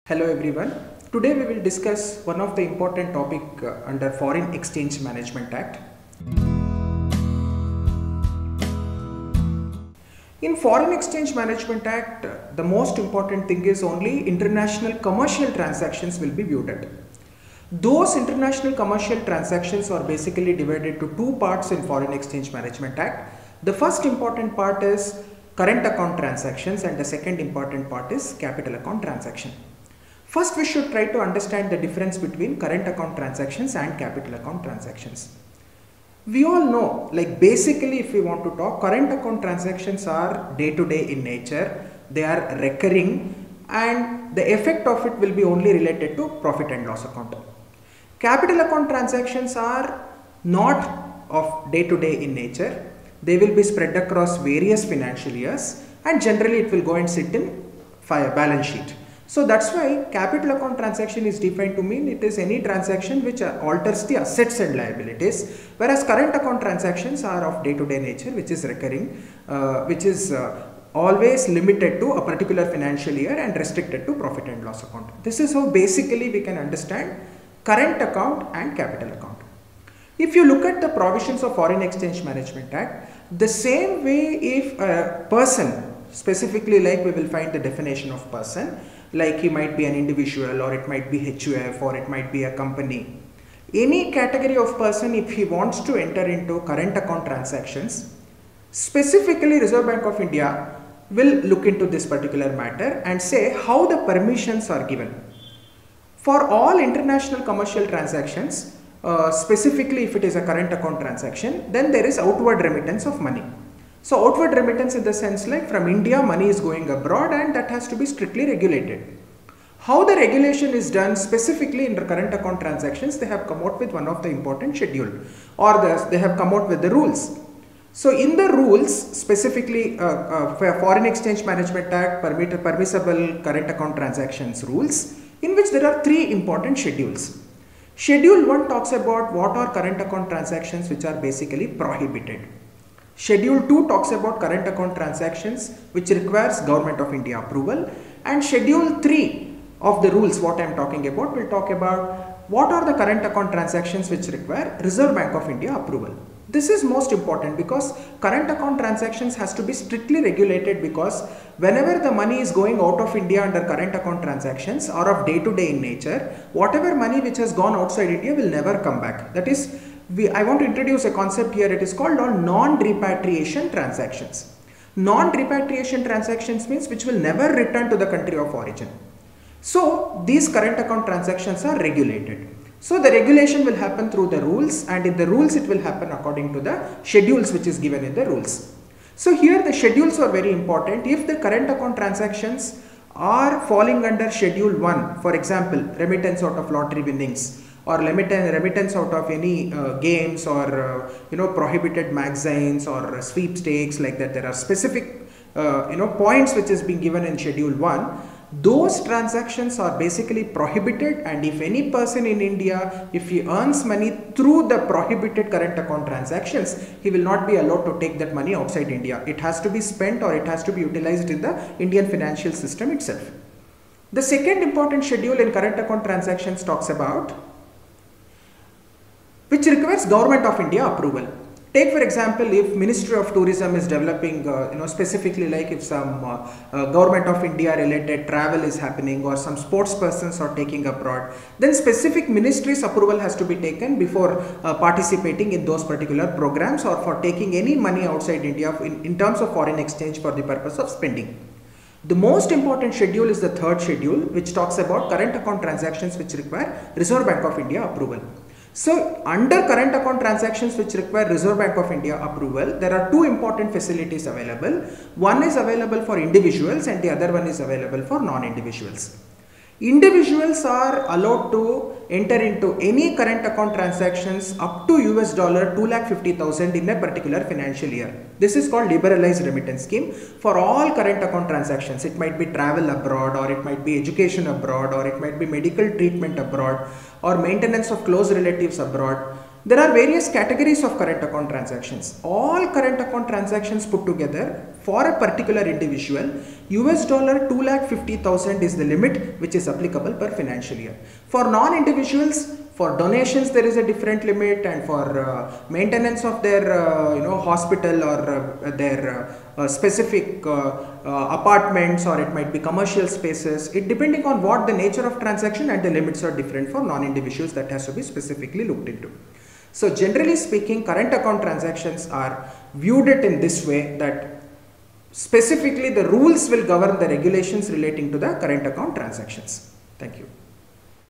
Hello everyone. Today we will discuss one of the important topic under Foreign Exchange Management Act. In Foreign Exchange Management Act, the most important thing is only international commercial transactions will be viewed at. Those international commercial transactions are basically divided to two parts in Foreign Exchange Management Act. The first important part is current account transactions and the second important part is capital account transaction. First, we should try to understand the difference between current account transactions and capital account transactions. We all know, like basically if we want to talk, current account transactions are day to day in nature, they are recurring and the effect of it will be only related to profit and loss account. Capital account transactions are not of day to day in nature, they will be spread across various financial years and generally it will go and sit in balance sheet. So that's why capital account transaction is defined to mean it is any transaction which alters the assets and liabilities, whereas current account transactions are of day-to-day nature, which is recurring, which is always limited to a particular financial year and restricted to profit and loss account. This is how basically we can understand current account and capital account. If you look at the provisions of Foreign Exchange Management Act, the same way if a person, specifically like we will find the definition of person, like he might be an individual or it might be HUF or it might be a company. Any category of person, if he wants to enter into current account transactions, specifically Reserve Bank of India will look into this particular matter and say how the permissions are given. For all international commercial transactions, specifically if it is a current account transaction, then there is outward remittance of money. So outward remittance in the sense like from India money is going abroad and that has to be strictly regulated. How the regulation is done specifically in the current account transactions, they have come out with one of the important schedule or they have come out with the rules. So in the rules specifically for Foreign Exchange Management Act permissible current account transactions rules, in which there are three important schedules. Schedule 1 talks about what are current account transactions which are basically prohibited. Schedule 2 talks about current account transactions which requires Government of India approval, and Schedule 3 of the rules what I am talking about will talk about what are the current account transactions which require Reserve Bank of India approval. This is most important because current account transactions has to be strictly regulated, because whenever the money is going out of India under current account transactions or of day to day in nature, whatever money which has gone outside India will never come back. That is, I want to introduce a concept here, it is called non-repatriation transactions. Non-repatriation transactions means which will never return to the country of origin. So these current account transactions are regulated. So the regulation will happen through the rules, and in the rules it will happen according to the schedules which is given in the rules. So here the schedules are very important. If the current account transactions are falling under Schedule 1, for example remittance out of lottery winnings, or remittance out of any games or prohibited magazines or sweepstakes, like that there are specific points which is being given in Schedule 1, those transactions are basically prohibited, and if any person in India, if he earns money through the prohibited current account transactions, he will not be allowed to take that money outside India. It has to be spent or it has to be utilized in the Indian financial system itself. The second important schedule in current account transactions talks about which requires Government of India approval. Take for example, if Ministry of Tourism is developing, specifically like if some Government of India related travel is happening or some sports persons are taking abroad, then specific ministry's approval has to be taken before participating in those particular programs or for taking any money outside India in terms of foreign exchange for the purpose of spending. The most important schedule is the third schedule, which talks about current account transactions which require Reserve Bank of India approval. So under current account transactions which require Reserve Bank of India approval, there are two important facilities available. One is available for individuals and the other one is available for non-individuals. Individuals are allowed to enter into any current account transactions up to $250,000 in a particular financial year. This is called liberalized remittance scheme for all current account transactions. It might be travel abroad, or it might be education abroad, or it might be medical treatment abroad, or maintenance of close relatives abroad. There are various categories of current account transactions. All current account transactions put together for a particular individual, US dollar 2,50,000 is the limit which is applicable per financial year. For non-individuals, for donations there is a different limit, and for maintenance of their hospital or their specific apartments, or it might be commercial spaces, it depending on what the nature of transaction, and the limits are different for non-individuals. That has to be specifically looked into. So generally speaking, current account transactions are viewed it in this way, that specifically the rules will govern the regulations relating to the current account transactions. Thank you.